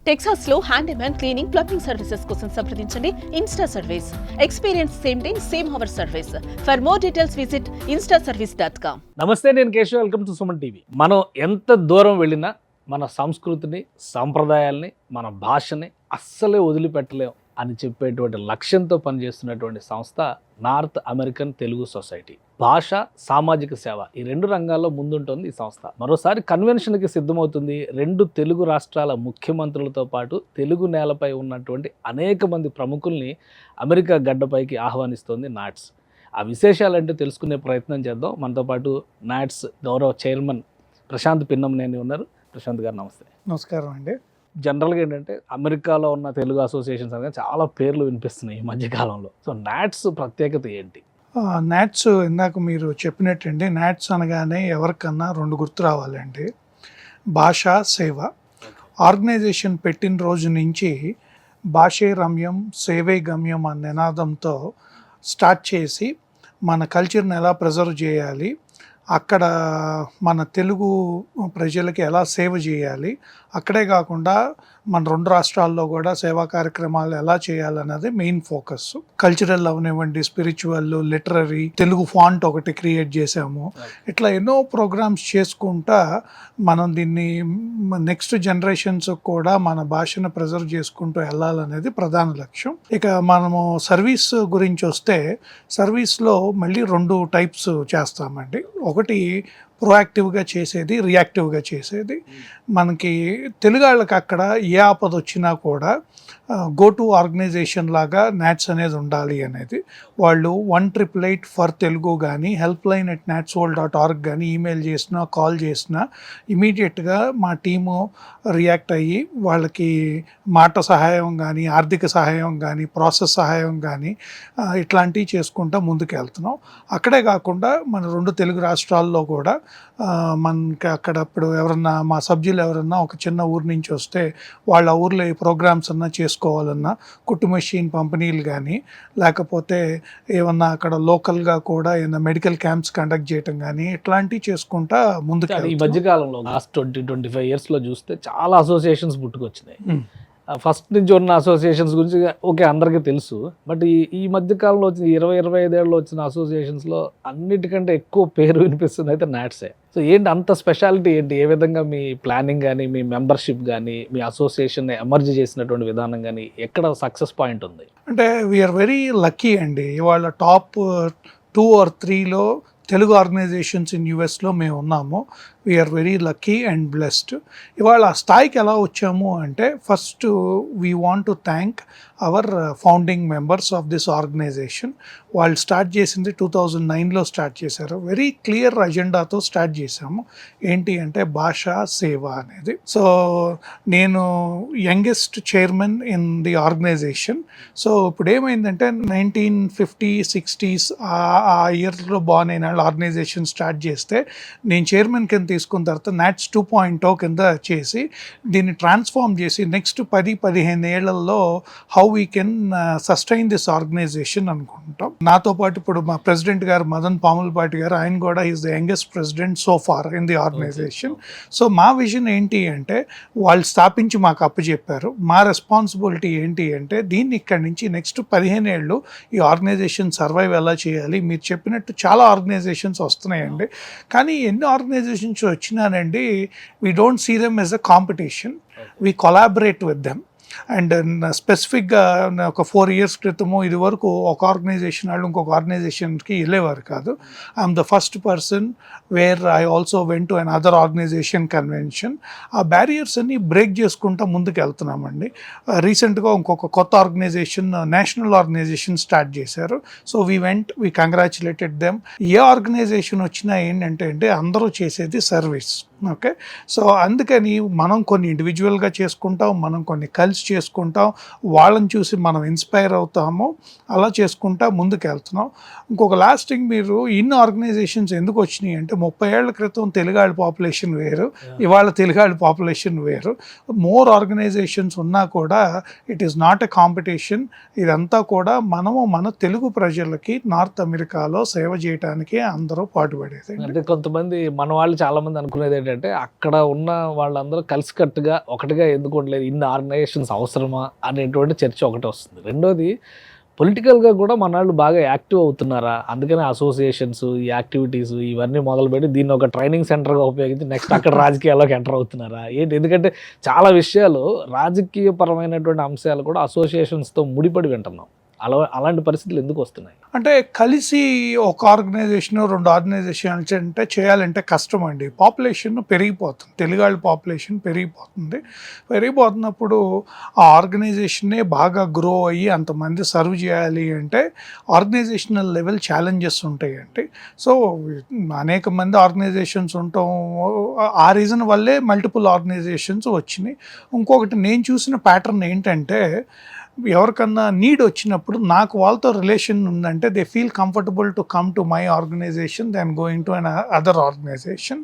Texas లో handyman cleaning plumbing services కోసం సంప్రదించండి Insta service. Experience same day same hour service. For more details visit instaservice.com. నమస్తే, నేను Keshav. Welcome to Suman TV. మనం ఎంత దూరం వెళ్ళినా మన సంస్కృతిని, సాంప్రదాయాల్ని, మన భాషని అస్సలే వదిలిపెట్టలేం అని చెప్పేటువంటి లక్ష్యంతో పనిచేస్తున్నటువంటి సంస్థ నార్త్ అమెరికన్ తెలుగు సొసైటీ. భాష, సామాజిక సేవ ఈ రెండు రంగాల్లో ముందుంటుంది ఈ సంస్థ. మరోసారి కన్వెన్షన్కి సిద్ధమవుతుంది. రెండు తెలుగు రాష్ట్రాల ముఖ్యమంత్రులతో పాటు తెలుగు నేలపై ఉన్నటువంటి అనేక మంది ప్రముఖుల్ని అమెరికా గడ్డపైకి ఆహ్వానిస్తోంది నాట్స్. ఆ విశేషాలంటే తెలుసుకునే ప్రయత్నం చేద్దాం. మనతో పాటు నాట్స్ గౌరవ చైర్మన్ ప్రశాంత్ పిన్నంనేని ఉన్నారు. ప్రశాంత్ గారు నమస్తే. నమస్కారం అండి. జనరల్గా ఏంటంటే అమెరికాలో ఉన్న తెలుగు అసోసియేషన్స్ అనేది చాలా పేర్లు వినిపిస్తున్నాయి ఈ మధ్యకాలంలో. సో నాట్స్ ప్రత్యేకత ఏంటి? నాట్స్ ఇందాక మీరు చెప్పినట్టండి, నాట్స్ అనగానే ఎవరికన్నా రెండు గుర్తు రావాలండి. భాష, సేవ. ఆర్గనైజేషన్ పెట్టిన రోజు నుంచి భాషే రమ్యం సేవే గమ్యం అనే నినాదంతో స్టార్ట్ చేసి మన కల్చర్ని ఎలా ప్రిజర్వ్ చేయాలి, అక్కడ మన తెలుగు ప్రజలకి ఎలా సేవ చేయాలి, అక్కడే కాకుండా మన రెండు రాష్ట్రాల్లో కూడా సేవా కార్యక్రమాలు ఎలా చేయాలన్నది మెయిన్ ఫోకస్. కల్చరల్ అవనివ్వండి, స్పిరిచువల్, లిటరరీ, తెలుగు ఫాంట్ ఒకటి క్రియేట్ చేసాము. ఇట్లా ఎన్నో ప్రోగ్రామ్స్ చేసుకుంటా మనం దీన్ని నెక్స్ట్ జనరేషన్స్ కూడా మన భాషను ప్రిజర్వ్ చేసుకుంటూ వెళ్ళాలనేది ప్రధాన లక్ష్యం. ఇక మనము సర్వీస్ గురించి వస్తే, సర్వీస్లో మళ్ళీ రెండు టైప్స్ చేస్తామండి. ఒకటి ప్రోయాక్టివ్గా చేసేది, రియాక్టివ్గా చేసేది. మనకి తెలుగు వాళ్ళకి అక్కడ ఏ ఆపద వచ్చినా కూడా గో టు ఆర్గనైజేషన్ లాగా నాట్స్ అనేది ఉండాలి అనేది. వాళ్ళు 1888 ఫర్ తెలుగు కానీ, helpline@natsworld.org కానీ ఈమెయిల్ చేసినా, కాల్ చేసినా ఇమీడియట్గా మా టీము రియాక్ట్ అయ్యి వాళ్ళకి మాట సహాయం కానీ, ఆర్థిక సహాయం కానీ, ప్రాసెస్ సహాయం కానీ ఇట్లాంటివి చేసుకుంటా ముందుకు వెళ్తున్నాం. అక్కడే కాకుండా మన రెండు తెలుగు రాష్ట్రాల్లో కూడా మనకి అక్కడ ఇప్పుడు ఎవరన్నా మా సభ్యులు ఎవరన్నా ఒక చిన్న ఊరు నుంచి వస్తే వాళ్ళ ఊర్లో ఈ ప్రోగ్రామ్స్ అన్నా చేసుకోవాలన్నా, కుట్టు మెషిన్ పంపిణీలు కానీ, లేకపోతే ఏమన్నా అక్కడ లోకల్గా కూడా ఏమన్నా మెడికల్ క్యాంప్స్ కండక్ట్ చేయటం కానీ ఇట్లాంటివి చేసుకుంటా ముందుకు. ఈ మధ్యకాలంలో లాస్ట్ 20-25 ఇయర్స్లో చూస్తే చాలా అసోసియేషన్స్ పుట్టుకొచ్చినాయి. ఫస్ట్ నుంచి ఉన్న అసోసియేషన్స్ గురించి ఓకే అందరికీ తెలుసు. బట్ ఈ మధ్యకాలంలో వచ్చిన 20-25 ఏళ్ళలో వచ్చిన అసోసియేషన్స్లో అన్నిటికంటే ఎక్కువ పేరు వినిపిస్తుంది అయితే నాట్సే. సో ఏంటి అంత స్పెషాలిటీ ఏంటి? ఏ విధంగా మీ ప్లానింగ్ కానీ, మీ మెంబర్షిప్ కానీ, మీ అసోసియేషన్ ఎమర్జ్ చేసినటువంటి విధానం కానీ ఎక్కడ సక్సెస్ పాయింట్ ఉంది? అంటే వీఆర్ వెరీ లక్కీ అండి. ఇవాళ టాప్ 2 or 3లో తెలుగు ఆర్గనైజేషన్స్ ఇన్ యుఎస్లో మేము ఉన్నాము. We are very lucky and blessed. ఇవాళ ఆ స్థాయికి ఎలా వచ్చాము అంటే, first we want to thank our founding members of this organization. వాళ్ళు స్టార్ట్ చేసింది 2009లో స్టార్ట్ చేశారు. వెరీ క్లియర్ అజెండాతో స్టార్ట్ చేశాము. ఏంటి అంటే భాష, సేవ అనేది. సో నేను youngest chairman in the organisation. So ఇప్పుడు ఏమైందంటే 1950s 60s ఆ ఇయర్లో బాగున్న ఆర్గనైజేషన్ స్టార్ట్ చేస్తే నేను చైర్మన్ కింద తీసుకున్న తర్వాత నాట్స్ 2.0 కింద చేసి దీన్ని ట్రాన్స్ఫార్మ్ చేసి నెక్స్ట్ 10-15 ఏళ్లలో how we can sustain this organisation అనుకుంటాం. నాతో పాటు ఇప్పుడు మా ప్రెసిడెంట్ గారు మదన్ పాములపాటి గారు, ఆయన కూడా is the youngest president so far in the organisation. So మా విజన్ ఏంటి అంటే, వాళ్ళు స్థాపించి మాకు అప్పచెప్పారు. మా రెస్పాన్సిబిలిటీ ఏంటి అంటే, దీన్ని ఇక్కడి నుంచి నెక్స్ట్ 15 ఏళ్ళు ఈ ఆర్గనైజేషన్ సర్వైవ్ ఎలా చేయాలి. మీరు చెప్పినట్టు చాలా ఆర్గనైజేషన్స్ వస్తున్నాయండి, కానీ ఎన్ని ఆర్గనైజేషన్స్ వచ్చినానండి, we don't see them as a competition, we collaborate with them. And స్పెసిఫిక్గా ఒక 4 years క్రితము ఇది వరకు ఒక ఆర్గనైజేషన్ వాళ్ళు ఇంకొక ఆర్గనైజేషన్కి వెళ్ళేవారు కాదు. I'm the first person where I also went to an other organisation convention. ఆ బ్యారియర్స్ అన్ని బ్రేక్ చేసుకుంటూ ముందుకు వెళ్తున్నామండి. రీసెంట్గా ఇంకొక కొత్త ఆర్గనైజేషన్, నేషనల్ ఆర్గనైజేషన్ స్టార్ట్ చేశారు. So we congratulated them. ఏ ఆర్గనైజేషన్ వచ్చినా ఏంటంటే అందరూ చేసేది సర్వీస్. ఓకే, సో అందుకని మనం కొన్ని ఇండివిజువల్గా చేసుకుంటాం, మనం కొన్ని కలిసి చేసుకుంటాం, వాళ్ళని చూసి మనం ఇన్స్పైర్ అవుతాము, అలా చేసుకుంటా ముందుకు వెళ్తున్నాం. ఇంకొక లాస్టింగ్, మీరు ఇన్ని ఆర్గనైజేషన్స్ ఎందుకు వచ్చినాయి అంటే, 30 ఏళ్ల క్రితం తెలుగాళ్ళ పాపులేషన్ వేరు, ఇవాళ తెలుగాళ్ళ పాపులేషన్ వేరు. మోర్ ఆర్గనైజేషన్స్ ఉన్నా కూడా it is not a competition. ఇదంతా కూడా మనము మన తెలుగు ప్రజలకి నార్త్ అమెరికాలో సేవ చేయడానికి అందరూ పాటుపడేది. అంటే కొంతమంది మన వాళ్ళు చాలా మంది అనుకునేది ఏంటంటే అక్కడ ఉన్న వాళ్ళందరూ కలిసికట్టుగా ఒకటిగా ఎందుకు ఉండలేదు, ఇన్ని ఆర్గనైజేషన్స్ అవసరమా అనేటువంటి చర్చ ఒకటి వస్తుంది. రెండోది పొలిటికల్గా కూడా మన వాళ్ళు బాగా యాక్టివ్ అవుతున్నారా, అందుకనే అసోసియేషన్స్, ఈ యాక్టివిటీస్ ఇవన్నీ మొదలుపెట్టి దీన్ని ఒక ట్రైనింగ్ సెంటర్గా ఉపయోగించి నెక్స్ట్ అక్కడ రాజకీయాల్లోకి ఎంటర్ అవుతున్నారా ఏంటి? ఎందుకంటే చాలా విషయాలు రాజకీయపరమైనటువంటి అంశాలు కూడా అసోసియేషన్స్తో ముడిపడి వింటున్నాం. అలాంటి పరిస్థితులు ఎందుకు వస్తున్నాయి? అంటే కలిసి ఒక ఆర్గనైజేషన్ 2 ఆర్గనైజేషన్స్ అంటే చేయాలంటే కష్టం అండి. పాపులేషన్ పెరిగిపోతుంది, తెలుగు వాళ్ళ పాపులేషన్ పెరిగిపోతున్నప్పుడు ఆ ఆర్గనైజేషన్నే బాగా గ్రో అయ్యి అంతమంది సర్వ్ చేయాలి అంటే ఆర్గనైజేషనల్ లెవెల్ ఛాలెంజెస్ ఉంటాయండి. సో అనేక మంది ఆర్గనైజేషన్స్ ఉండటం, ఆ రీజన్ వల్లే మల్టిపుల్ ఆర్గనైజేషన్స్ వచ్చినాయి. ఇంకొకటి నేను చూసిన ప్యాటర్న్ ఏంటంటే, ఎవరికన్నా నీడ్ వచ్చినప్పుడు నాకు వాళ్ళతో రిలేషన్ ఉందంటే they feel comfortable to come to my organisation then going to an other organisation.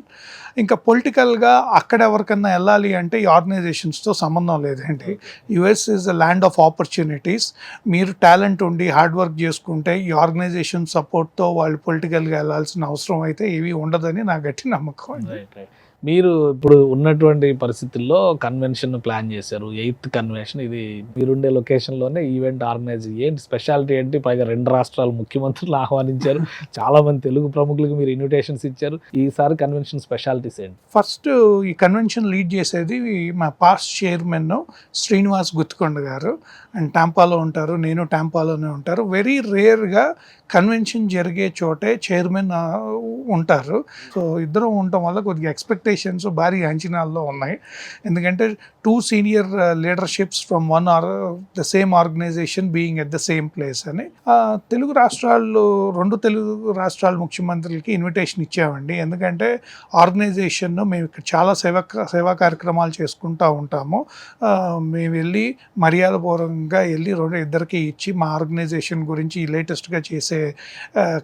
ఇంకా పొలిటికల్గా అక్కడ ఎవరికన్నా వెళ్ళాలి అంటే ఈ ఆర్గనైజేషన్స్తో సంబంధం లేదండి. US is a land of opportunities. మీరు టాలెంట్ ఉండి హార్డ్ వర్క్ చేసుకుంటే ఈ ఆర్గనైజేషన్ సపోర్ట్తో వాళ్ళు పొలిటికల్గా వెళ్ళాల్సిన అవసరం అయితే ఏమీ ఉండదని నా గట్టి నమ్మకం అండి. మీరు ఇప్పుడు ఉన్నటువంటి పరిస్థితుల్లో కన్వెన్షన్ ప్లాన్ చేశారు, 8th కన్వెన్షన్. ఇది మీరుండే లొకేషన్లోనే ఈవెంట్ ఆర్గనైజ్. ఏంటి స్పెషాలిటీ ఏంటి? పైగా 2 రాష్ట్రాల ముఖ్యమంత్రులు ఆహ్వానించారు, చాలా మంది తెలుగు ప్రముఖులకు మీరు ఇన్విటేషన్స్ ఇచ్చారు. ఈసారి కన్వెన్షన్ స్పెషాలిటీస్ ఏంటి? ఫస్ట్ ఈ కన్వెన్షన్ లీడ్ చేసేది మా పాస్ట్ చైర్మన్ శ్రీనివాస్ గుత్తుకొండ గారు. అండ్ టాంపాలో ఉంటారు, నేను టాంపాలోనే ఉంటారు. వెరీ రేర్గా కన్వెన్షన్ జరిగే చోటే చైర్మన్ ఉంటారు. సో ఇద్దరం ఉండటం వల్ల కొద్దిగా ఎక్స్పెక్టేషన్స్ భారీ అంచనాల్లో ఉన్నాయి. ఎందుకంటే 2 senior leaderships from one or the same organisation being at the same place అని. తెలుగు రాష్ట్రాలు 2 తెలుగు రాష్ట్రాల ముఖ్యమంత్రులకి ఇన్విటేషన్ ఇచ్చామండి. ఎందుకంటే ఆర్గనైజేషన్ మేము ఇక్కడ చాలా సేవా కార్యక్రమాలు చేసుకుంటూ ఉంటాము. మేము వెళ్ళి మర్యాదపూర్వకంగా వెళ్ళి ఇద్దరికి ఇచ్చి మా ఆర్గనైజేషన్ గురించి ఈ లేటెస్ట్గా చేసే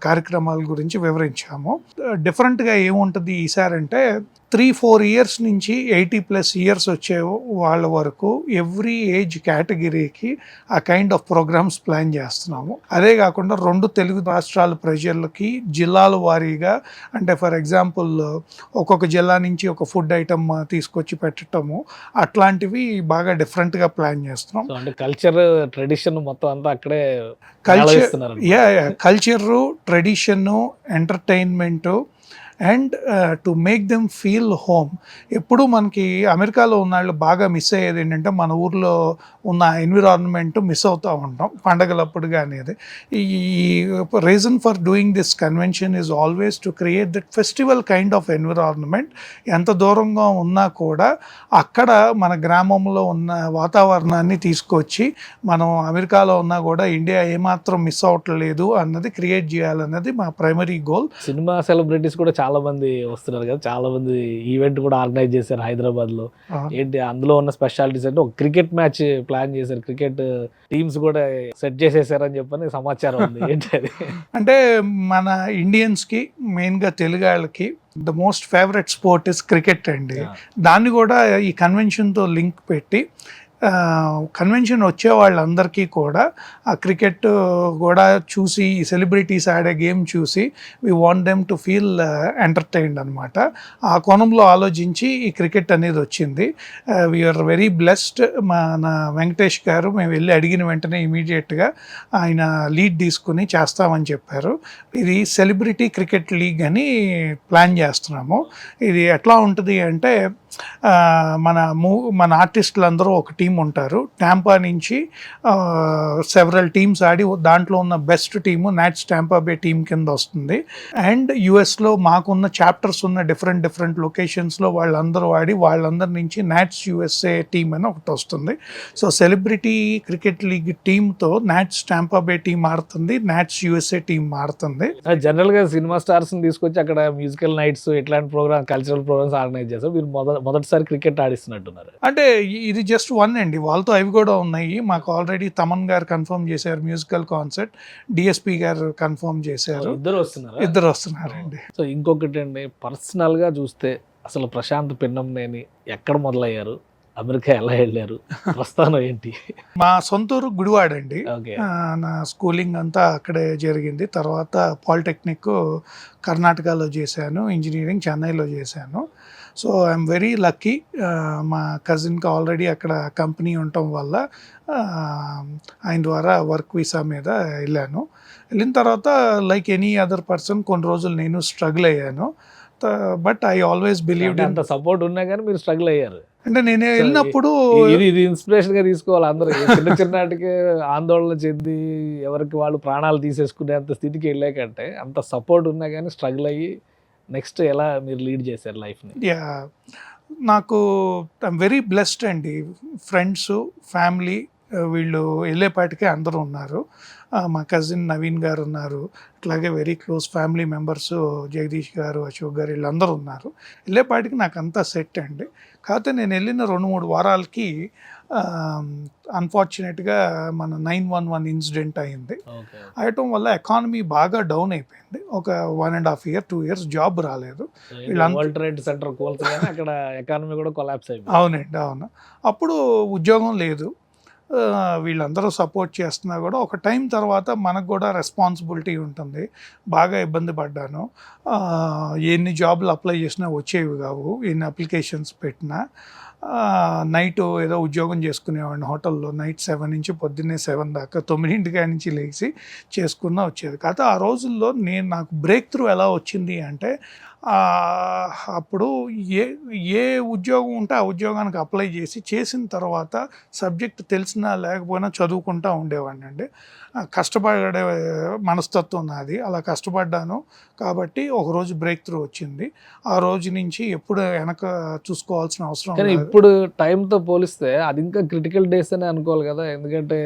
కార్యక్రమాల గురించి వివరించాము. డిఫరెంట్గా ఏముంటుంది ఈసారి అంటే 3-4 years నుంచి 80+ years వచ్చే వాళ్ళ వరకు ఎవ్రీ ఏజ్ కేటగిరీకి ఆ కైండ్ ఆఫ్ ప్రోగ్రామ్స్ ప్లాన్ చేస్తున్నాము. అదే కాకుండా 2 తెలుగు రాష్ట్రాల ప్రజలకి జిల్లాల వారీగా, అంటే ఫర్ ఎగ్జాంపుల్ ఒక్కొక్క జిల్లా నుంచి ఒక ఫుడ్ ఐటమ్ తీసుకొచ్చి పెట్టడము, అట్లాంటివి బాగా డిఫరెంట్గా ప్లాన్ చేస్తున్నాం. అంటే కల్చర్, ట్రెడిషన్ మొత్తం అంతా అక్కడే culture, tradition, entertainment and to make them feel home. ఎప్పుడు మనకి అమెరికాలో ఉన్న వాళ్ళు బాగా మిస్ అయ్యేది ఏంటంటే మన ఊర్లో ఉన్న ఎన్విరాన్మెంట్ మిస్ అవుతూ ఉంటాం పండగలప్పుడు. కానీ ఈ reason for doing this convention is always to create that festival kind of environment. ఎంత దూరంగా ఉన్నా కూడా అక్కడ మన గ్రామంలో ఉన్న వాతావరణాన్ని తీసుకొచ్చి మనం అమెరికాలో ఉన్నా కూడా ఇండియా ఏమాత్రం మిస్ అవ్వట్లేదు అన్నది క్రియేట్ చేయాలన్నది మా ప్రైమరీ గోల్. సినిమా సెలబ్రిటీస్ కూడా చాలా మంది వస్తున్నారు కదా, చాలా మంది ఈవెంట్ కూడా ఆర్గనైజ్ చేశారు హైదరాబాద్ లో. ఏంటి అందులో ఉన్న స్పెషాలిటీస్ అంటే ఒక క్రికెట్ మ్యాచ్ ప్లాన్ చేశారు, క్రికెట్ టీమ్స్ కూడా సెట్ చేసేసారని చెప్పని సమాచారం ఉంది. ఏంటి అది? అంటే మన ఇండియన్స్ కి మెయిన్ గా తెలుగు వాళ్ళకి the most favourite sport is cricket అండి. దాన్ని కూడా ఈ కన్వెన్షన్తో లింక్ పెట్టి కన్వెన్షన్ వచ్చే వాళ్ళందరికీ కూడా ఆ క్రికెట్ కూడా చూసి, ఈ సెలబ్రిటీస్ ఆడే గేమ్ చూసి we want them to feel entertained అనమాట. ఆ కోణంలో ఆలోచించి ఈ క్రికెట్ అనేది వచ్చింది. We're very blessed. మన వెంకటేష్ గారు మేము వెళ్ళి అడిగిన వెంటనే ఇమీడియట్గా ఆయన లీడ్ తీసుకుని చేస్తామని చెప్పారు. ఇది సెలబ్రిటీ క్రికెట్ లీగ్ అని ప్లాన్ చేస్తున్నాము. ఇది ఎట్లా ఉంటుంది అంటే మన ఆర్టిస్టులు అందరూ ఒక టీం ఉంటారు. టాంపా నుంచి సెవరల్ టీమ్స్ ఆడి దాంట్లో ఉన్న బెస్ట్ టీము నాట్స్ టాంపా బే టీం కింద వస్తుంది. అండ్ యుఎస్లో మాకున్న చాప్టర్స్ ఉన్న డిఫరెంట్ లొకేషన్స్లో వాళ్ళందరూ ఆడి వాళ్ళందరి నుంచి నాట్స్ యుఎస్ఏ టీం అని ఒకటి వస్తుంది. సో సెలబ్రిటీ క్రికెట్ లీగ్ టీంతో నాట్స్ టాంపా బే టీం ఆడుతుంది, నాట్స్ యుఎస్ఏ టీం ఆడుతుంది. జనరల్గా సినిమా స్టార్స్ని తీసుకొచ్చి అక్కడ మ్యూజికల్ నైట్స్ ఇట్లాంటి ప్రోగ్రామ్, కల్చరల్ ప్రోగ్రామ్స్ ఆర్గనైజ్ చేస్తారు. మీరు మొదటిసారి క్రికెట్ ఆడిస్తున్నట్టున్నారు. అంటే ఇది జస్ట్ వన్ అండి, వాళ్ళతో అవి కూడా ఉన్నాయి. మాకు ఆల్రెడీ తమన్ గారు కన్ఫర్మ్ చేశారు మ్యూజికల్ కాన్సర్ట్, డిఎస్పి గారు కన్ఫర్మ్ చేశారు. ఇద్దరు వస్తున్నారండి. సో ఇంకొకటి అండి, పర్సనల్గా చూస్తే అసలు ప్రశాంత్ పిన్నంనేని ఎక్కడ మొదలయ్యారు, అమెరికా ఎలా వెళ్ళారు, ప్రస్థానం ఏంటి? మా సొంతూరు గుడివాడ అండి. నా స్కూలింగ్ అంతా అక్కడే జరిగింది. తర్వాత పాలిటెక్నిక్ కర్ణాటకలో చేశాను, ఇంజనీరింగ్ చెన్నైలో చేశాను. So I'm very lucky. మా కజిన్కి ఆల్రెడీ అక్కడ కంపెనీ ఉండటం వల్ల ఆయన ద్వారా వర్క్ వీసా మీద వెళ్ళాను. వెళ్ళిన తర్వాత లైక్ ఎనీ అదర్ పర్సన్ కొన్ని రోజులు నేను స్ట్రగుల్ అయ్యాను. బట్ ఐ ఆల్వేస్ బిలీవ్ అంత సపోర్ట్ ఉన్నా కానీ మీరు స్ట్రగుల్ అయ్యారు. అంటే నేను వెళ్ళినప్పుడు ఇది ఇన్స్పిరేషన్ గా తీసుకోవాలి అందరూ. చిన్నటికే ఆందోళన చెంది ఎవరికి వాళ్ళు ప్రాణాలు తీసేసుకునేంత స్థితికి వెళ్ళాకంటే అంత సపోర్ట్ ఉన్నా కానీ స్ట్రగుల్ అయ్యి నెక్స్ట్ ఎలా మీరు లీడ్ చేశారు లైఫ్ని? యా, నాకు ఐఎమ్ వెరీ బ్లెస్డ్ అండి. ఫ్రెండ్స్, ఫ్యామిలీ వీళ్ళు వెళ్ళేపాటికే అందరూ ఉన్నారు. మా కజిన్ నవీన్ గారు ఉన్నారు, అట్లాగే very close family members Jagadish గారు, అశోక్ గారు, వీళ్ళందరూ ఉన్నారు. వెళ్ళేపాటికి నాకు అంతా సెట్ అండి. కాకపోతే నేను వెళ్ళిన 2-3 వారాలకి అన్ఫార్చునేట్గా మన 9/11 ఇన్సిడెంట్ అయింది. అయ్యటం వల్ల ఎకానమీ బాగా డౌన్ అయిపోయింది. ఒక 1.5 year 2 years జాబ్ రాలేదు. వరల్డ్ ట్రేడ్ సెంటర్ కోల్చగానే అక్కడ ఎకానమీ కూడా కొలాప్స్ అయిపోయింది. అవునండి, అవును. అప్పుడు ఉద్యోగం లేదు. వీళ్ళందరూ సపోర్ట్ చేస్తున్నా కూడా ఒక టైం తర్వాత మనకు కూడా రెస్పాన్సిబిలిటీ ఉంటుంది. బాగా ఇబ్బంది పడ్డాను. ఎన్ని జాబ్లు అప్లై చేసినా వచ్చేవి కావు, ఎన్ని అప్లికేషన్స్ పెట్టినా. నైట్ ఏదో ఉద్యోగం చేసుకునేవాడిని హోటల్లో. నైట్ 7 నుంచి పొద్దున్నే 7 దాకా 9 నుంచి లేచి చేసుకున్నా వచ్చేది. కాకపోతే ఆ రోజుల్లో నాకు బ్రేక్ త్రూ ఎలా వచ్చింది అంటే, అప్పుడు ఏ ఉద్యోగం ఉంటే ఆ ఉద్యోగానికి అప్లై చేసిన తర్వాత సబ్జెక్ట్ తెలిసినా లేకపోయినా చదువుకుంటూ ఉండేవాడిని అండి. కష్టపడే మనస్తత్వం నాది, అలా కష్టపడ్డాను కాబట్టి ఒకరోజు బ్రేక్ త్రూ వచ్చింది. ఆ రోజు నుంచి ఎప్పుడు వెనక చూసుకోవాల్సిన అవసరం కానీ లేదు. ఇప్పుడు టైంతో పోలిస్తే అది ఇంకా క్రిటికల్ డేస్ అని అనుకోవాలి కదా. ఎందుకంటే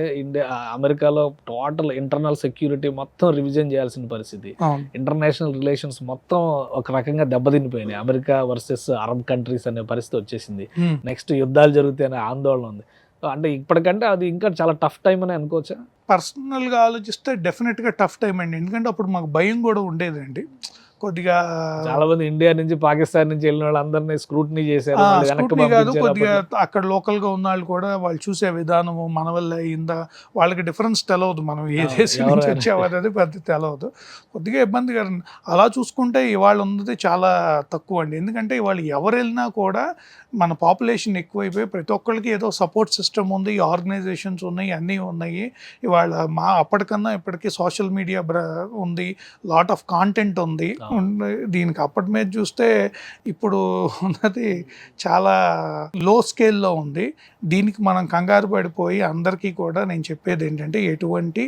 అమెరికాలో టోటల్ ఇంటర్నల్ సెక్యూరిటీ మొత్తం రివిజన్ చేయాల్సిన పరిస్థితి, అవును. ఇంటర్నేషనల్ రిలేషన్స్ మొత్తం ఒక రకంగా దెబ్బతినిపోయినాయి. అమెరికా వర్సెస్ అరబ్ కంట్రీస్ అనే పరిస్థితి వచ్చేసింది. నెక్స్ట్ యుద్ధాలు జరుగుతాయి అనే ఆందోళన ఉంది. సో అంటే ఇప్పటికంటే అది ఇంకా చాలా టఫ్ టైం అని అనుకోవచ్చా? పర్సనల్గా ఆలోచిస్తే డెఫినెట్గా టఫ్ టైం అండి. ఎందుకంటే అప్పుడు మాకు భయం కూడా ఉండేదండి కొద్దిగా. చాలా మంది ఇండియా నుంచి పాకిస్తాన్ నుంచి వెళ్ళిన వాళ్ళందరినీ స్క్రూటినీ చేశారు, మళ్ళీ వెనక్కి స్కూటీ కాదు, పంపించారు. కొద్దిగా అక్కడ లోకల్గా ఉన్న వాళ్ళు కూడా వాళ్ళు చూసే విధానము మన వల్ల అయిందా, వాళ్ళకి డిఫరెన్స్ తెలవదు. మనం ఏ దేశం నుంచి వచ్చేవారనేది పెద్ద తెలవదు. కొద్దిగా ఇబ్బందిగా. అలా చూసుకుంటే ఇవాళ ఉన్నది చాలా తక్కువ అండి. ఎందుకంటే ఇవాళ ఎవరు వెళ్ళినా కూడా మన పాపులేషన్ ఎక్కువైపోయి ప్రతి ఒక్కరికి ఏదో సపోర్ట్ సిస్టమ్ ఉంది, ఆర్గనైజేషన్స్ ఉన్నాయి, అన్నీ ఉన్నాయి. ఇవాళ అప్పటికన్నా ఇప్పటికీ సోషల్ మీడియా ఉంది, లాట్ ఆఫ్ కాంటెంట్ ఉంది. దీనికి అప్పటి మీద చూస్తే ఇప్పుడు ఉన్నది చాలా లో స్కేల్లో ఉంది. దీనికి మనం కంగారు పడిపోయి అందరికీ కూడా నేను చెప్పేది ఏంటంటే ఎటువంటి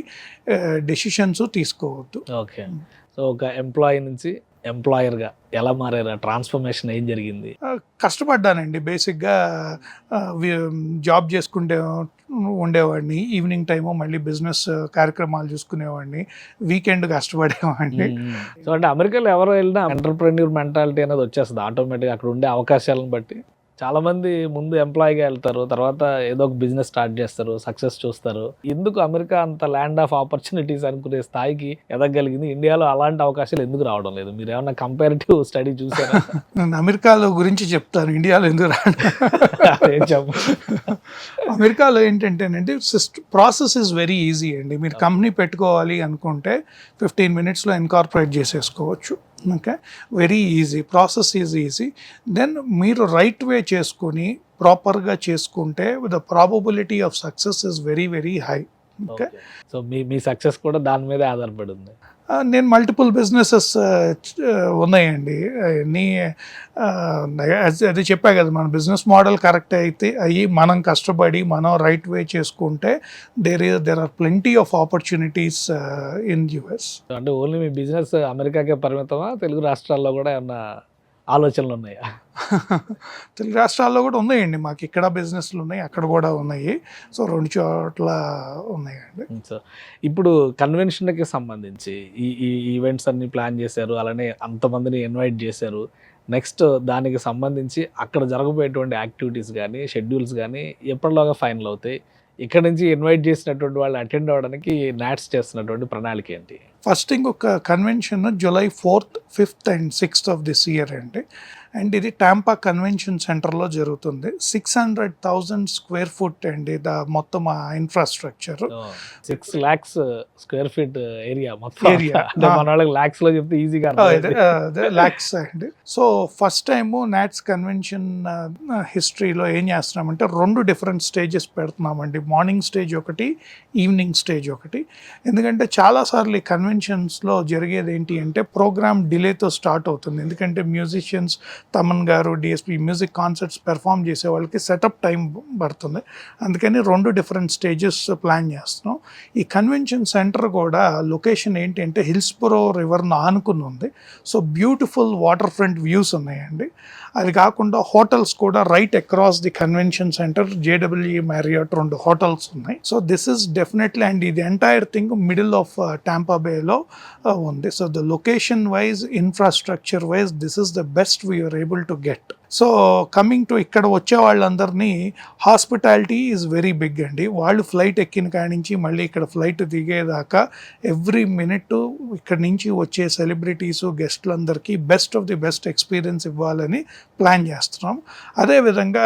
డెసిషన్స్ తీసుకోవద్దు. ఓకే. సో ఒక ఎంప్లాయీ నుంచి ఎంప్లాయర్గా ఎలా మారారు? ట్రాన్స్ఫర్మేషన్ ఏం జరిగింది? కష్టపడ్డానండి. బేసిక్గా జాబ్ చేసుకుంటే ఉండేవాడిని, ఈవినింగ్ టైము మళ్ళీ బిజినెస్ కార్యక్రమాలు చూసుకునేవాడిని, వీకెండ్ కష్టపడేవాడిని. సో అంటే అమెరికాలో ఎవరు వెళ్ళినా ఎంటర్ప్రెన్యూర్ మెంటాలిటీ అనేది వచ్చేస్తుంది ఆటోమేటిక్గా అక్కడ ఉండే అవకాశాలను బట్టి. చాలా మంది ముందు ఎంప్లాయీగా వెళ్తారు, తర్వాత ఏదో ఒక బిజినెస్ స్టార్ట్ చేస్తారు, సక్సెస్ చూస్తారు. ఎందుకు అమెరికా అంత ల్యాండ్ ఆఫ్ ఆపర్చునిటీస్ అనుకునే స్థాయికి ఎదగలిగింది? ఇండియాలో అలాంటి అవకాశాలు ఎందుకు రావడం లేదు? మీరు ఏమన్నా కంపారిటివ్ స్టడీ చూసారా? నేను అమెరికాలో గురించి చెప్తాను, ఇండియాలో ఎందుకు రావడం. అమెరికాలో ఏంటంటేనండి ప్రాసెస్ ఇస్ వెరీ ఈజీ అండి. మీరు కంపెనీ పెట్టుకోవాలి అనుకుంటే 15 minutesలో ఇన్కార్పొరేట్ చేసేసుకోవచ్చు. Okay, very easy, process is easy. Then మీరు రైట్ వే చేసుకొని ప్రాపర్గా చేసుకుంటే the probability of success is very very high. Okay, so మీ సక్సెస్ కూడా దాని మీదే ఆధారపడి ఉంది. నేను మల్టిపుల్ బిజినెసెస్ ఉన్నాయండి. అన్నీ అది చెప్పా కదా, మన బిజినెస్ మోడల్ కరెక్ట్ అయితే అయ్యి మనం కష్టపడి మనం రైట్ వే చేసుకుంటే there are plenty of opportunities in US. అంటే ఓన్లీ మీ బిజినెస్ అమెరికాకే పరిమితమా? తెలుగు రాష్ట్రాల్లో కూడా ఏమన్నా ఆలోచనలు ఉన్నాయా? తెలుగు రాష్ట్రాల్లో కూడా ఉన్నాయండి. మాకు ఇక్కడ బిజినెస్లు ఉన్నాయి, అక్కడ కూడా ఉన్నాయి. సో 2 చోట్ల ఉన్నాయండి. సో ఇప్పుడు కన్వెన్షన్కి సంబంధించి ఈ ఈవెంట్స్ అన్ని ప్లాన్ చేశారు, అలానే అంతమందిని ఇన్వైట్ చేశారు. నెక్స్ట్ దానికి సంబంధించి అక్కడ జరగబోయేటువంటి యాక్టివిటీస్ కానీ షెడ్యూల్స్ కానీ ఎప్పటిలోగా ఫైనల్ అవుతాయి? ఇక్కడ నుంచి ఇన్వైట్ చేసినటువంటి వాళ్ళు అటెండ్ అవ్వడానికి నాట్స్ చేస్తున్నటువంటి ప్రణాళిక ఏంటి? ఫస్ట్ థింగ్, ఒక convention July 4th, 5th and 6th of this year అండి. అండ్ ఇది టాంపా కన్వెన్షన్ సెంటర్లో జరుగుతుంది. 600,000 స్క్వేర్ ఫుట్ అండి మొత్తం ఆ infrastructure. 6 lakhs square feet area మొత్తం. Area. అంటే మన వాళ్ళకి lakhs లో చెప్తే ఈజీగా ల్యాక్స్ అండి. So first time NATS convention హిస్టరీలో ఏం చేస్తున్నామంటే 2 డిఫరెంట్ స్టేజెస్ పెడుతున్నామండి. మార్నింగ్ స్టేజ్ ఒకటి, ఈవినింగ్ స్టేజ్ ఒకటి. ఎందుకంటే చాలాసార్లు ఈ కన్వెన్షన్స్లో జరిగేది ఏంటి అంటే ప్రోగ్రామ్ డిలేతో స్టార్ట్ అవుతుంది. ఎందుకంటే మ్యూజిషియన్స్ తమన్ గారు, డిఎస్పి మ్యూజిక్ కాన్సర్ట్స్ పెర్ఫామ్ చేసే వాళ్ళకి సెటప్ టైం పడుతుంది. అందుకని 2 డిఫరెంట్ స్టేజెస్ ప్లాన్ చేస్తున్నాం. ఈ కన్వెన్షన్ సెంటర్ కూడా లొకేషన్ ఏంటి అంటే హిల్స్బరో రివర్ను ఆనుకుని ఉంది. So beautiful waterfront views ఉన్నాయండి. అది కాకుండా హోటల్స్ కూడా right across the convention centre JW Marriott 2 hotels ఉన్నాయి. So this is definitely, and ఇది entire thing middle of Tampa బేలో ఉంది. So the location wise, infrastructure wise this is the best we are able to get. So coming to ఇక్కడ వచ్చే వాళ్ళందరినీ hospitality is very big అండి. వాళ్ళు flight ఎక్కిన కాడి నుంచి మళ్ళీ ఇక్కడ ఫ్లైట్ దిగేదాకా ఎవ్రీ మినిట్ ఇక్కడ నుంచి వచ్చే సెలబ్రిటీస్, గెస్ట్లందరికీ best of the best experience ఇవ్వాలని ప్లాన్ చేస్తున్నాం. అదేవిధంగా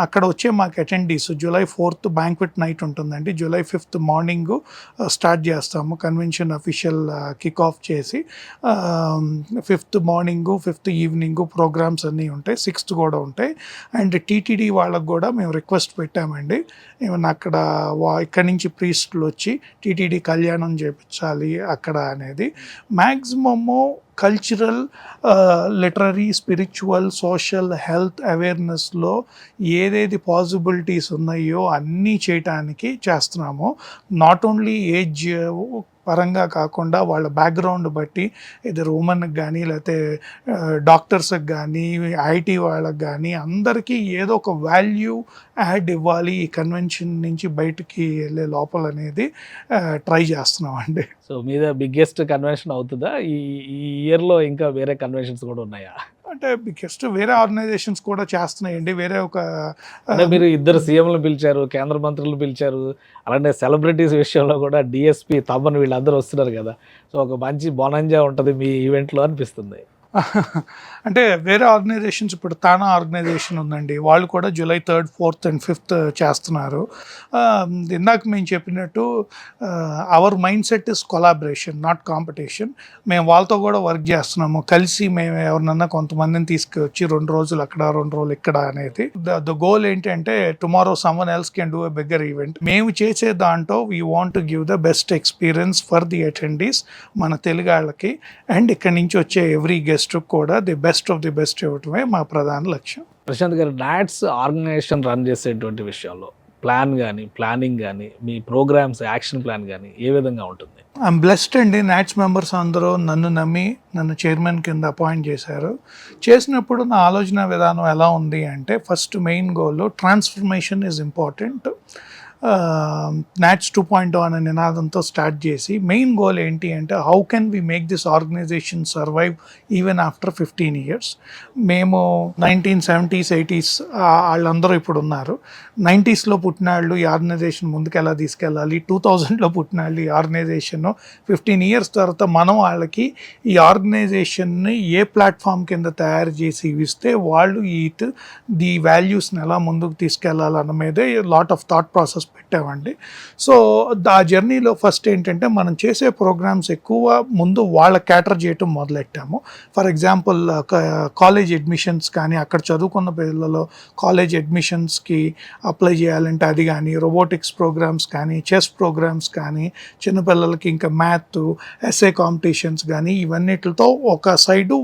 అక్కడ వచ్చే మాకు attendees July 4th banquet night ఉంటుందండి. July 5th మార్నింగ్ స్టార్ట్ చేస్తాము కన్వెన్షన్ అఫీషియల్ కిక్ ఆఫ్ చేసి. 5th morning, 5th evening programmes అన్నీ ఉంటాయి. 6th కూడా ఉంటాయి. అండ్ టీటీడీ వాళ్ళకు కూడా మేము రిక్వెస్ట్ పెట్టామండి, ఏమన్నా అక్కడ ఇక్కడి నుంచి ప్రీస్టులు వచ్చి టీటీడీ కళ్యాణం చేయించాలి అక్కడ అనేది. Maximum cultural, literary, spiritual, social, health అవేర్నెస్లో ఏదేది పాసిబిలిటీస్ ఉన్నాయో అన్నీ చేయటానికి చేస్తున్నాము. నాట్ ఓన్లీ ఏజ్ పరంగా కాకుండా వాళ్ళ బ్యాక్గ్రౌండ్ బట్టి ఇద్దరు ఉమెన్కి కానీ లేకపోతే డాక్టర్స్కి కానీ ఐటీ వాళ్ళకి కానీ అందరికీ ఏదో ఒక వాల్యూ యాడ్ ఇవ్వాలి ఈ కన్వెన్షన్ నుంచి బయటికి వెళ్ళే లోపల అనేది ట్రై చేస్తున్నామండి. సో మీద బిగ్గెస్ట్ కన్వెన్షన్ అవుతుందా ఈ ఇయర్లో? ఇంకా వేరే కన్వెన్షన్స్ కూడా ఉన్నాయా? అంటే బిగ్గెస్ట్ వేరే ఆర్గనైజేషన్స్ కూడా చేస్తున్నాయండి. వేరే ఒక అంటే మీరు 2 సీఎంలు పిలిచారు, కేంద్ర మంత్రులు పిలిచారు, అలానే సెలబ్రిటీస్ విషయంలో కూడా డిఎస్పి తమన్ వీళ్ళందరూ వస్తున్నారు కదా. సో ఒక మంచి బొనంజా ఉంటుంది మీ ఈవెంట్లో అనిపిస్తుంది. అంటే వేరే ఆర్గనైజేషన్స్, ఇప్పుడు తానా ఆర్గనైజేషన్ ఉందండి, వాళ్ళు కూడా July 3rd, 4th and 5th చేస్తున్నారు. ఇందాక మేము చెప్పినట్టు our mind set is collaboration, not competition. మేము వాళ్ళతో కూడా వర్క్ చేస్తున్నాము. కలిసి మేము ఎవరినన్నా కొంతమందిని తీసుకొచ్చి 2 రోజులు అక్కడ, 2 రోజులు ఇక్కడ అనేది. ద గోల్ ఏంటంటే tomorrow someone else can do a bigger event. మేము చేసే దాంట్లో we want to give the best experience for the attendees, మన తెలుగు వాళ్ళకి. అండ్ ఇక్కడి నుంచి వచ్చే ఎవ్రీ గెస్ట్ కూడా the best of the best ఇవ్వటమే మా ప్రధాన లక్ష్యం. ప్రశాంత్ గారు, నాట్స్ ఆర్గనైజేషన్ రన్ చేసేటువంటి విషయంలో ప్లానింగ్ కానీ మీ ప్రోగ్రామ్స్ యాక్షన్ ప్లాన్ కానీ ఏ విధంగా ఉంటుంది? ఐఎమ్ బ్లెస్డ్ అండి. నాట్స్ మెంబర్స్ అందరూ నన్ను నమ్మి నన్ను చైర్మన్ కింద అపాయింట్ చేశారు. చేసినప్పుడు నా ఆలోచన విధానం ఎలా ఉంది అంటే, first main goal transformation is important. NATS 2.0 అనే నినాదంతో స్టార్ట్ చేసి మెయిన్ గోల్ ఏంటి అంటే how can we make this organisation survive even after 15 years. మేము 1970s, 80s వాళ్ళందరూ ఇప్పుడు ఉన్నారు. 90sలో పుట్టిన వాళ్ళు ఈ ఆర్గనైజేషన్ ముందుకు ఎలా తీసుకెళ్ళాలి, 2000లో పుట్టిన వాళ్ళు ఈ ఆర్గనైజేషన్ 15 years తర్వాత మనం వాళ్ళకి ఈ ఆర్గనైజేషన్ని ఏ ప్లాట్ఫామ్ కింద తయారు చేసి ఇస్తే వాళ్ళు ది వాల్యూస్ని ఎలా ముందుకు తీసుకెళ్లాలన్న మీదే లాట్ ఆఫ్ థాట్ ప్రాసెస్ పెట్టామండి. సో ఆ జర్నీలో ఫస్ట్ ఏంటంటే మనం చేసే ప్రోగ్రామ్స్ ఎక్కువ ముందు వాళ్ళ క్యాటర్ చేయటం మొదలెట్టాము. ఫర్ ఎగ్జాంపుల్ కాలేజ్ అడ్మిషన్స్ కానీ, అక్కడ చదువుకున్న పిల్లలు కాలేజ్ అడ్మిషన్స్కి అప్లై చేయాలంటే అది కానీ, రోబోటిక్స్ ప్రోగ్రామ్స్ కానీ, చెస్ ప్రోగ్రామ్స్ కానీ, చిన్నపిల్లలకి ఇంకా మ్యాథ్, ఎస్ఏ కాంపిటీషన్స్ కానీ, ఇవన్నిటితో ఒక సైడు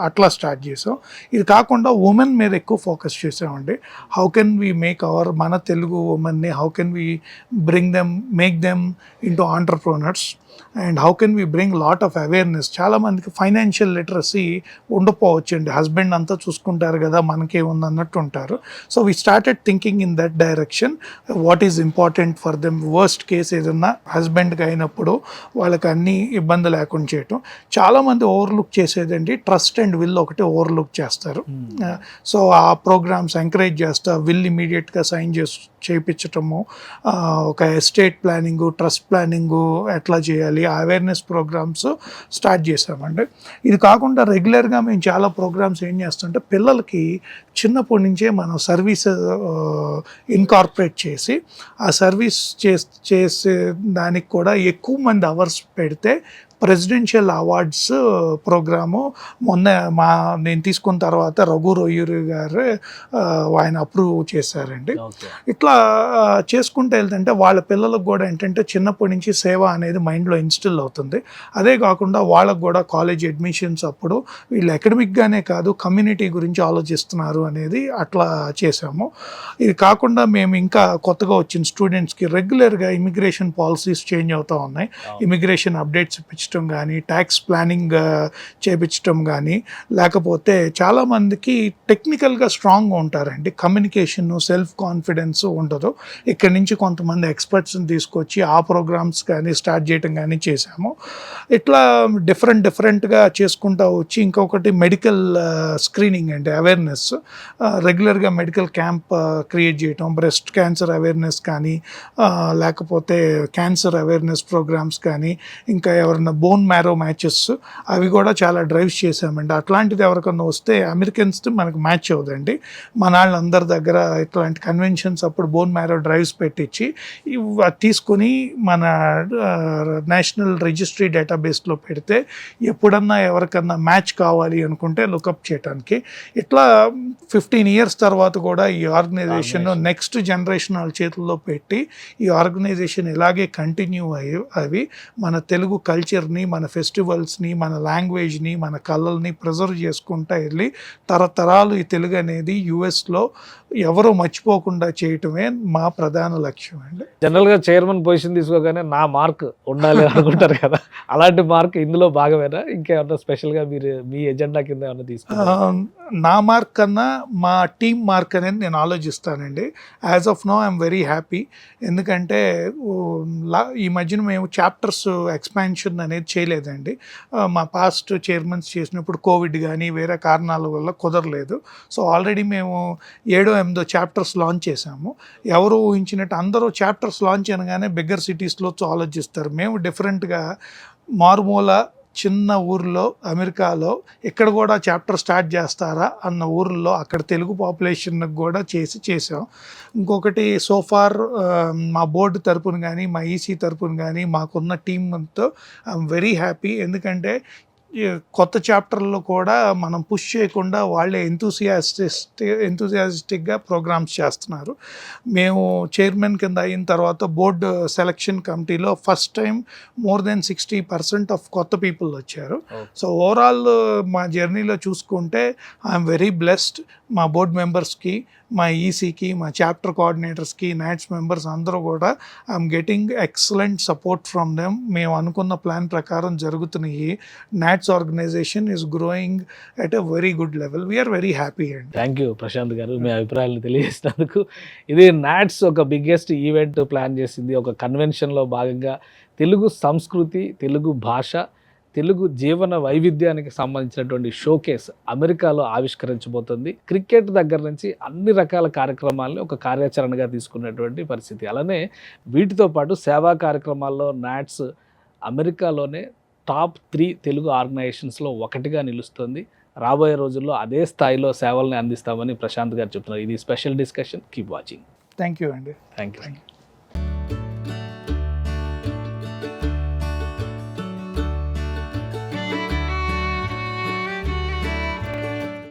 అట్లా స్టార్ట్ చేసాం. ఇది కాకుండా ఉమెన్ మీద ఎక్కువ ఫోకస్ చేసామండి. హౌ కెన్ వీ మేక్ మన Telugu ఉమెన్ని, how can we make them into entrepreneurs, and how can we bring lot of awareness. చాలా మందికి ఫైనాన్షియల్ లిటరసీ ఉండకపోవచ్చండి. హస్బెండ్ అంతా చూసుకుంటారు కదా, మనకేముంది అన్నట్టు ఉంటారు. So we started thinking in that direction. What is important for them. Worst case ఏదన్నా హస్బెండ్కి అయినప్పుడు వాళ్ళకి అన్ని ఇబ్బంది లేకుండా చేయటం. చాలామంది ఓవర్లుక్ చేసేదండి ట్రస్ట్ అండ్ విల్ ఒకటి ఓవర్లుక్ చేస్తారు. సో ఆ ప్రోగ్రామ్స్ ఎంకరేజ్ చేస్తా, విల్ ఇమీడియట్గా సైన్ చేయించటము, ఒక ఎస్టేట్ ప్లానింగు, ట్రస్ట్ ప్లానింగు ఎట్లా చేయాలి, అవేర్నెస్ ప్రోగ్రామ్స్ స్టార్ట్ చేసామండి. ఇది కాకుండా రెగ్యులర్గా మేము చాలా ప్రోగ్రామ్స్ ఏం చేస్తుంటే పిల్లలకి చిన్నప్పటి నుంచే మనం సర్వీస్ ఇన్కార్పొరేట్ చేసి ఆ సర్వీస్ చేసే దానికి కూడా ఎక్కువ మంది అవర్స్ పెడితే ప్రెసిడెన్షియల్ అవార్డ్స్ ప్రోగ్రాము మొన్న నేను తీసుకున్న తర్వాత రఘు రొయ్యూరి గారు ఆయన అప్రూవ్ చేశారండి. ఇట్లా చేసుకుంటూ వెళ్తుంటే వాళ్ళ పిల్లలకు కూడా ఏంటంటే చిన్నప్పటి నుంచి సేవ అనేది మైండ్లో ఇన్స్టిల్ అవుతుంది. అదే కాకుండా వాళ్ళకు కూడా కాలేజ్ అడ్మిషన్స్ అప్పుడు వీళ్ళు అకాడమిక్గానే కాదు కమ్యూనిటీ గురించి ఆలోచిస్తున్నారు అనేది అట్లా చేసాము. ఇది కాకుండా మేము ఇంకా కొత్తగా వచ్చిన స్టూడెంట్స్కి రెగ్యులర్గా ఇమిగ్రేషన్ పాలసీస్ చేంజ్ అవుతూ ఉన్నాయి. ఇమిగ్రేషన్ అప్డేట్స్ ఇప్పించడం కానీ, ట్యాక్స్ ప్లానింగ్ చేపించడం కానీ, లేకపోతే చాలామందికి టెక్నికల్గా స్ట్రాంగ్గా ఉంటారండి, కమ్యూనికేషన్ సెల్ఫ్ కాన్ఫిడెన్స్ ఉండదు. ఇక్కడి నుంచి కొంతమంది ఎక్స్పర్ట్స్ని తీసుకొచ్చి ఆ ప్రోగ్రామ్స్ కానీ స్టార్ట్ చేయడం కానీ చేశాము. ఇట్లా డిఫరెంట్గా చేసుకుంటూ వచ్చి ఇంకొకటి మెడికల్ స్క్రీనింగ్ అండి, అవేర్నెస్ రెగ్యులర్గా మెడికల్ క్యాంప్ క్రియేట్ చేయటం, బ్రెస్ట్ క్యాన్సర్ అవేర్నెస్ కానీ, లేకపోతే క్యాన్సర్ అవేర్నెస్ ప్రోగ్రామ్స్ కానీ, ఇంకా ఎవరైనా బోన్ మ్యారో మ్యాచెస్ అవి కూడా చాలా డ్రైవ్స్ చేశామండి. అట్లాంటిది ఎవరికన్నా వస్తే అమెరికన్స్ మనకు మ్యాచ్ అవుదండి. మన వాళ్ళందరి దగ్గర ఇట్లాంటి కన్వెన్షన్స్ అప్పుడు బోన్ మ్యారో డ్రైవ్స్ పెట్టించి తీసుకుని మన నేషనల్ రిజిస్ట్రీ డేటాబేస్లో పెడితే ఎప్పుడన్నా ఎవరికన్నా మ్యాచ్ కావాలి అనుకుంటే లుకప్ చేయడానికి. ఇట్లా 15 years తర్వాత కూడా ఈ ఆర్గనైజేషన్ నెక్స్ట్ జనరేషన్ వాళ్ళ చేతుల్లో పెట్టి ఈ ఆర్గనైజేషన్ ఇలాగే కంటిన్యూ అవి మన తెలుగు కల్చర్ని, మన ఫెస్టివల్స్ని, మన లాంగ్వేజ్ని, మన కళల్ని ప్రిజర్వ్ చేసుకుంటూ వెళ్ళి తరతరాలు ఈ తెలుగు అనేది యుఎస్లో ఎవరో మర్చిపోకుండా చేయటమే మా ప్రధాన లక్ష్యం అండి. జనరల్గా చైర్మన్ పొజిషన్ తీసుకోగానే నా మార్క్ ఉండాలి అనుకుంటారు కదా, అలాంటి మార్క్ ఇందులో భాగమేనా? ఇంకేమన్నా స్పెషల్గా మీరు మీ ఎజెండా కింద ఏమన్నా తీసుకుంటారా? నా మార్క్ కన్నా మా టీమ్ మార్క్ అనేది నేను ఆలోచిస్తానండి. As of now I'm very happy. ఎందుకంటే ఈ మధ్యన మేము చాప్టర్స్ ఎక్స్పాన్షన్ అనేది చేయలేదండి. మా పాస్ట్ చైర్మన్స్ చేసినప్పుడు కోవిడ్ కానీ వేరే కారణాల వల్ల కుదరలేదు. సో ఆల్రెడీ మేము 7-8 చాప్టర్స్ లాంచ్ చేశాము. ఎవరు ఊహించినట్టు అందరూ చాప్టర్స్ లాంచ్ అనగానే బిగ్గర్ సిటీస్లో ఆలోచిస్తారు. మేము డిఫరెంట్గా మారుమూల చిన్న ఊర్లో అమెరికాలో ఇక్కడ కూడా చాప్టర్ స్టార్ట్ చేస్తారా అన్న ఊర్లో అక్కడ తెలుగు పాపులేషన్కి కూడా చేసాం. ఇంకొకటి సోఫార్ మా బోర్డు తరపున కానీ మా ఈసీ తరపున కానీ మాకున్న టీంతో ఐఎమ్ వెరీ హ్యాపీ. ఎందుకంటే కొత్త చాప్టర్లో కూడా మనం పుష్ చేయకుండా వాళ్ళే ఎంతూసియాస్టిక్గా ప్రోగ్రామ్స్ చేస్తున్నారు. మేము చైర్మన్ కింద అయిన తర్వాత బోర్డు సెలక్షన్ కమిటీలో first time more than 60% of కొత్త పీపుల్ వచ్చారు. సో ఓవరాల్ మా జర్నీలో చూసుకుంటే ఐఎమ్ వెరీ బ్లెస్డ్. మా బోర్డ్ మెంబర్స్కి, మా ఈసీకి, మా చాప్టర్ కోఆర్డినేటర్స్కి, నాట్స్ మెంబర్స్ అందరూ కూడా I'm getting excellent support from them. మేము అనుకున్న ప్లాన్ ప్రకారం జరుగుతున్నాయి. NATS organisation is growing at a very good level. We're very happy అండి. థ్యాంక్ యూ ప్రశాంత్ గారు, మీ అభిప్రాయాలను తెలియజేసినందుకు. ఇది నాట్స్ ఒక బిగ్గెస్ట్ ఈవెంట్ ప్లాన్ చేసింది. ఒక కన్వెన్షన్లో భాగంగా తెలుగు సంస్కృతి, తెలుగు భాష, తెలుగు జీవన వైవిధ్యానికి సంబంధించినటువంటి షోకేస్ అమెరికాలో ఆవిష్కరించబోతుంది. క్రికెట్ దగ్గర నుంచి అన్ని రకాల కార్యక్రమాలని ఒక కార్యాచరణగా తీసుకున్నటువంటి పరిస్థితి. అలానే వీటితో పాటు సేవా కార్యక్రమాల్లో నాట్స్ అమెరికాలోనే టాప్ 3 తెలుగు ఆర్గనైజేషన్స్లో ఒకటిగా నిలుస్తుంది. రాబోయే రోజుల్లో అదే స్థాయిలో సేవల్ని అందిస్తామని ప్రశాంత్ గారు చెప్తున్నారు. ఇది special discussion. Keep watching. Thank you అండి. Thank you.